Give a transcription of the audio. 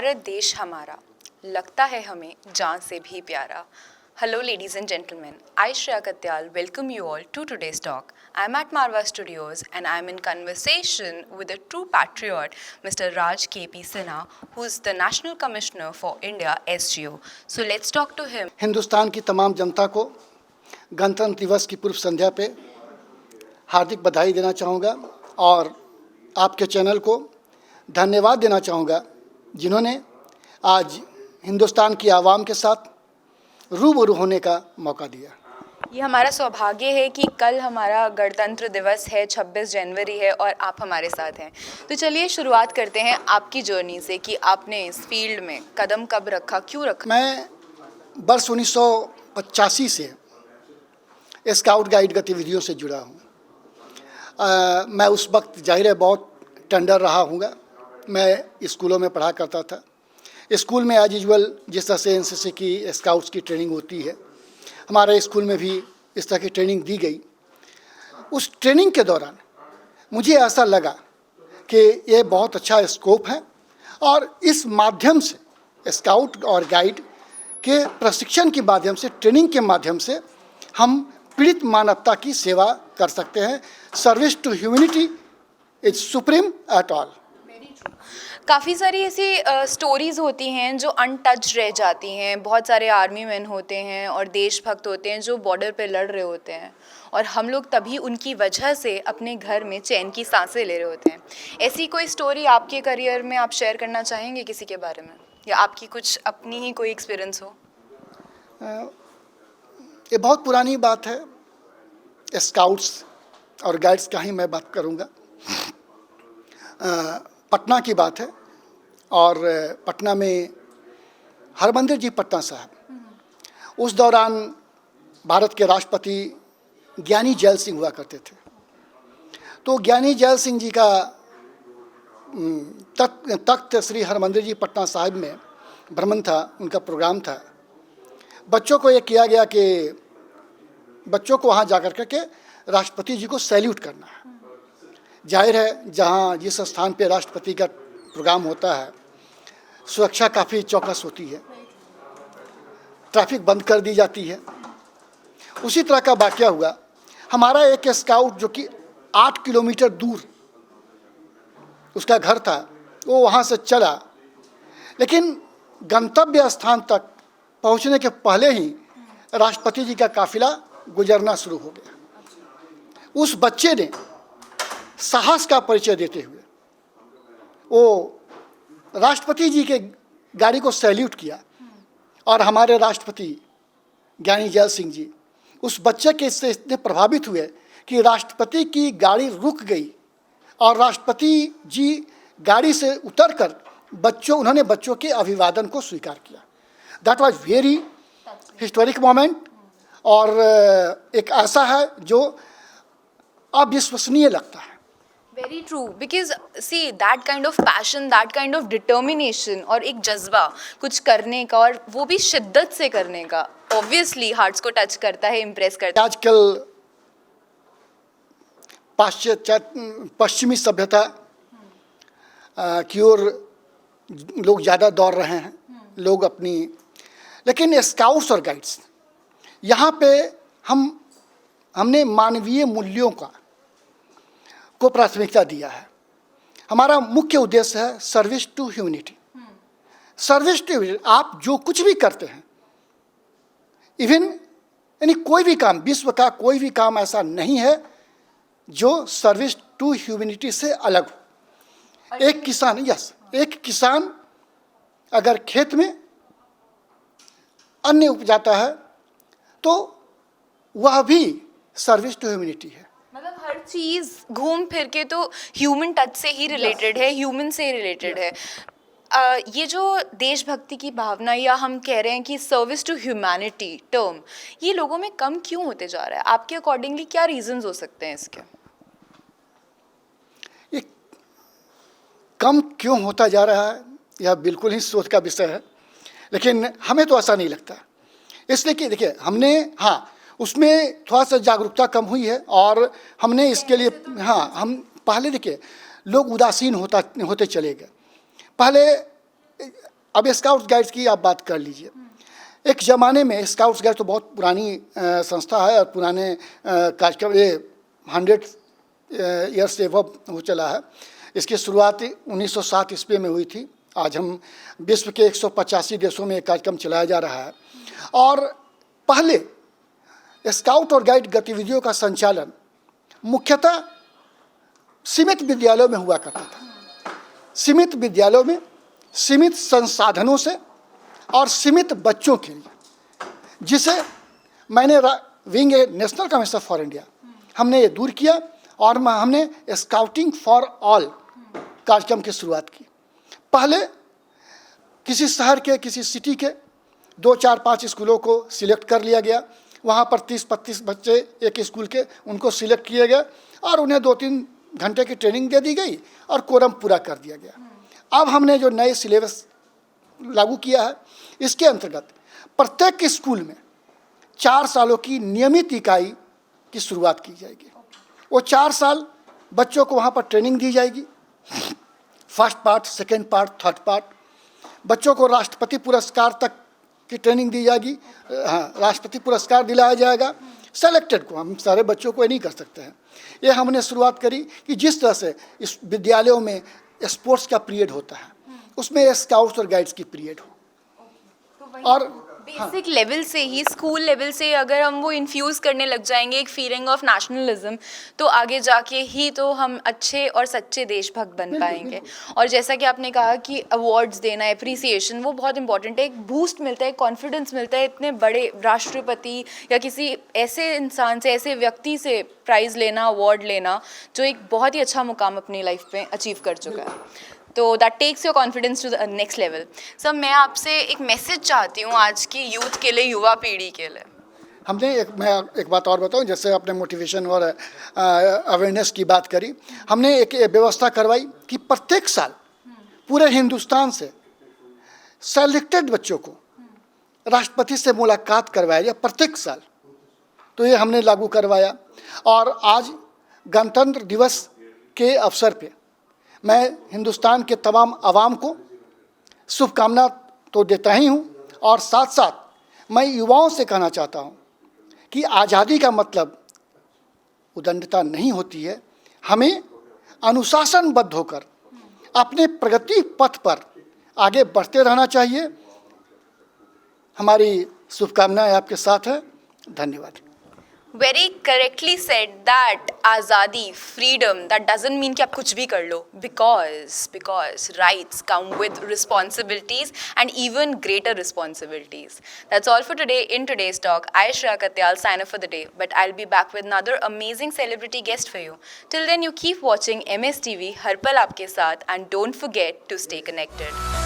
भारत देश हमारा लगता है हमें जान से भी प्यारा. Hello ladies and gentlemen, I Shreya Katyal welcome you all to today's talk. I'm at Marva Studios and I'm in conversation with a true patriot, Mr. Raj KP Sinha, who's the National Commissioner for India SGO. So let's talk to him. Hindustan की तमाम जनता को गणतंत्र दिवस की पूर्व संध्या पे हार्दिक बधाई देना चाहूँगा और आपके चैनल को धन्यवाद देना चाहूँगा जिन्होंने आज हिंदुस्तान की आवाम के साथ रूबरू होने का मौका दिया। ये हमारा सौभाग्य है कि कल हमारा गणतंत्र दिवस है, 26 जनवरी है और आप हमारे साथ हैं। तो चलिए शुरुआत करते हैं आपकी जर्नी से कि आपने इस फील्ड में कदम कब रखा, क्यों रखा? मैं वर्ष 1985 से स्काउट गाइड गतिविधियों से जुड़ा हूँ। मैं उस वक्त जाहिर है बहुत टेंडर रहा हूँगा। मैं स्कूलों में पढ़ा करता था। स्कूल में एज यूजुअल जिस तरह से एनसीसी की स्काउट्स की ट्रेनिंग होती है, हमारे स्कूल में भी इस तरह की ट्रेनिंग दी गई। उस ट्रेनिंग के दौरान मुझे ऐसा लगा कि ये बहुत अच्छा स्कोप है और इस माध्यम से स्काउट और गाइड के प्रशिक्षण के माध्यम से, ट्रेनिंग के माध्यम से हम पीड़ित मानवता की सेवा कर सकते हैं। Service to humanity is supreme at all. काफ़ी सारी ऐसी स्टोरीज़ होती हैं जो अनटच रह जाती हैं। बहुत सारे आर्मी मैन होते हैं और देशभक्त होते हैं जो बॉर्डर पे लड़ रहे होते हैं और हम लोग तभी उनकी वजह से अपने घर में चैन की सांसें ले रहे होते हैं। ऐसी कोई स्टोरी आपके करियर में आप शेयर करना चाहेंगे किसी के बारे में, या आपकी कुछ अपनी ही कोई एक्सपीरियंस हो? ये बहुत पुरानी बात है। स्काउट्स और गाइड्स का ही मैं बात करूँगा। पटना की बात है और पटना में हरमंदिर जी पटना साहब, उस दौरान भारत के राष्ट्रपति ज्ञानी जैल सिंह हुआ करते थे। तो ज्ञानी जैल सिंह जी का तख्त श्री हरमंदिर जी पटना साहिब में भ्रमण था, उनका प्रोग्राम था। बच्चों को ये किया गया कि बच्चों को वहाँ जाकर करके राष्ट्रपति जी को सैल्यूट करना है। जाहिर है जहाँ जिस स्थान पे राष्ट्रपति का प्रोग्राम होता है सुरक्षा काफ़ी चौकस होती है, ट्रैफिक बंद कर दी जाती है। उसी तरह का वाक़या हुआ। हमारा एक स्काउट जो कि 8 किलोमीटर दूर उसका घर था, वो वहाँ से चला, लेकिन गंतव्य स्थान तक पहुँचने के पहले ही राष्ट्रपति जी का काफिला गुजरना शुरू हो गया। उस बच्चे ने साहस का परिचय देते हुए वो राष्ट्रपति जी के गाड़ी को सैल्यूट किया और हमारे राष्ट्रपति ज्ञानी जैल सिंह जी उस बच्चे के इससे इतने प्रभावित हुए कि राष्ट्रपति की गाड़ी रुक गई और राष्ट्रपति जी गाड़ी से उतरकर उन्होंने बच्चों के अभिवादन को स्वीकार किया। That was very historic moment और एक ऐसा है जो अविश्वसनीय लगता है। Very true, because see that kind of passion, that kind of determination और एक जज्बा कुछ करने का और वो भी शिद्दत से करने का, ऑब्वियसली हार्ट्स को टच करता है, इम्प्रेस करता है। आजकल पश्चिमी सभ्यता की ओर लोग ज़्यादा दौड़ रहे हैं, लोग अपनी, लेकिन स्काउट्स और गाइड्स यहाँ पे हमने मानवीय मूल्यों को प्राथमिकता दिया है। हमारा मुख्य उद्देश्य है service to humanity. Service to humanity, आप जो कुछ भी करते हैं, इवन यानी कोई भी काम, विश्व का कोई भी काम ऐसा नहीं है जो सर्विस टू ह्यूमैनिटी से अलग हो। एक किसान अगर खेत में अन्न उपजाता है तो वह भी सर्विस टू ह्यूमैनिटी है। मतलब हर चीज़ घूम फिर के तो ह्यूमन टच से ही रिलेटेड है, ह्यूमन से ही रिलेटेड है। ये जो देशभक्ति की भावना, या हम कह रहे हैं कि सर्विस टू ह्यूमैनिटी टर्म, ये लोगों में कम क्यों होते जा रहा है? आपके अकॉर्डिंगली क्या रीजंस हो सकते हैं इसके? ये कम क्यों होता जा रहा है, यह बिल्कुल ही सोच का विषय है, लेकिन हमें तो ऐसा नहीं लगता। इसलिए कि देखिए, हमने उसमें थोड़ा सा जागरूकता कम हुई है और हमने इसके लिए हम पहले देखिए लोग उदासीन होते चले गए। पहले अब स्काउट्स गाइड्स की आप बात कर लीजिए। एक ज़माने में स्काउट्स गाइड तो बहुत पुरानी संस्था है और पुराने कार्यक्रम, ये 100 ईयर्स से एबव हो चला है। इसकी शुरुआत 1907 ईस्वी में हुई थी। आज हम विश्व के 185 देशों में ये कार्यक्रम चलाया जा रहा है। और पहले स्काउट और गाइड गतिविधियों का संचालन मुख्यतः सीमित विद्यालयों में हुआ करता था। सीमित विद्यालयों में सीमित संसाधनों से और सीमित बच्चों के लिए, जिसे मैंने wing A national commission for India, हमने ये दूर किया और हमने स्काउटिंग फॉर ऑल कार्यक्रम की शुरुआत की। पहले किसी शहर के, किसी सिटी के 2, 4, 5 स्कूलों को सिलेक्ट कर लिया गया। वहाँ पर 30-35 बच्चे एक स्कूल के, उनको सिलेक्ट किया गया और उन्हें 2-3 घंटे की ट्रेनिंग दे दी गई और कोरम पूरा कर दिया गया। अब हमने जो नए सिलेबस लागू किया है, इसके अंतर्गत प्रत्येक स्कूल में 4 सालों की नियमित इकाई की शुरुआत की जाएगी। वो 4 साल बच्चों को वहाँ पर ट्रेनिंग दी जाएगी। First part, second part, third part. बच्चों को राष्ट्रपति पुरस्कार तक की ट्रेनिंग दी जाएगी। हाँ, राष्ट्रपति पुरस्कार दिलाया जाएगा सेलेक्टेड को। हम सारे बच्चों को ये नहीं कर सकते हैं। ये हमने शुरुआत करी कि जिस तरह से इस विद्यालयों में स्पोर्ट्स का पीरियड होता है, उसमें स्काउट्स और गाइड्स की पीरियड हो। और बेसिक लेवल से ही, स्कूल लेवल से अगर हम वो इन्फ्यूज़ करने लग जाएंगे एक फीलिंग ऑफ नेशनलिज्म, तो आगे जाके ही तो हम अच्छे और सच्चे देशभक्त बन पाएंगे। और जैसा कि आपने कहा कि अवार्ड्स देना, एप्रिसिएशन, वो बहुत इंपॉर्टेंट है। एक बूस्ट मिलता है, कॉन्फिडेंस मिलता है। इतने बड़े राष्ट्रपति या किसी ऐसे इंसान से, ऐसे व्यक्ति से प्राइज़ लेना, अवार्ड लेना, जो एक बहुत ही अच्छा मुकाम अपनी लाइफ में अचीव कर चुका है, तो that takes your confidence to the next level. Sir, मैं आपसे एक मैसेज चाहती हूँ आज की यूथ के लिए, युवा पीढ़ी के लिए। मैं एक बात और बताऊं, जैसे आपने मोटिवेशन और अवेयरनेस की बात करी, हमने एक व्यवस्था करवाई कि प्रत्येक साल पूरे हिंदुस्तान से सेलेक्टेड बच्चों को राष्ट्रपति से मुलाकात करवाया जाए प्रत्येक साल। तो ये हमने लागू करवाया। और आज गणतंत्र दिवस के अवसर पे मैं हिंदुस्तान के तमाम आवाम को शुभकामना तो देता ही हूँ, और साथ साथ मैं युवाओं से कहना चाहता हूँ कि आज़ादी का मतलब उदंडता नहीं होती है। हमें अनुशासनबद्ध होकर अपने प्रगति पथ पर आगे बढ़ते रहना चाहिए। हमारी शुभकामनाएं आपके साथ है। धन्यवाद। वेरी करेक्टली सेड दैट आज़ादी, फ्रीडम, दैट डजंट मीन कि आप कुछ भी कर लो, because rights come with responsibilities and even greater responsibilities. That's all for today in today's talk. I Shreya Katyal sign off for the day, but I'll be back with another amazing celebrity guest for you. Till then, you keep watching MS TV, हर पल आपके साथ, and don't forget to stay connected.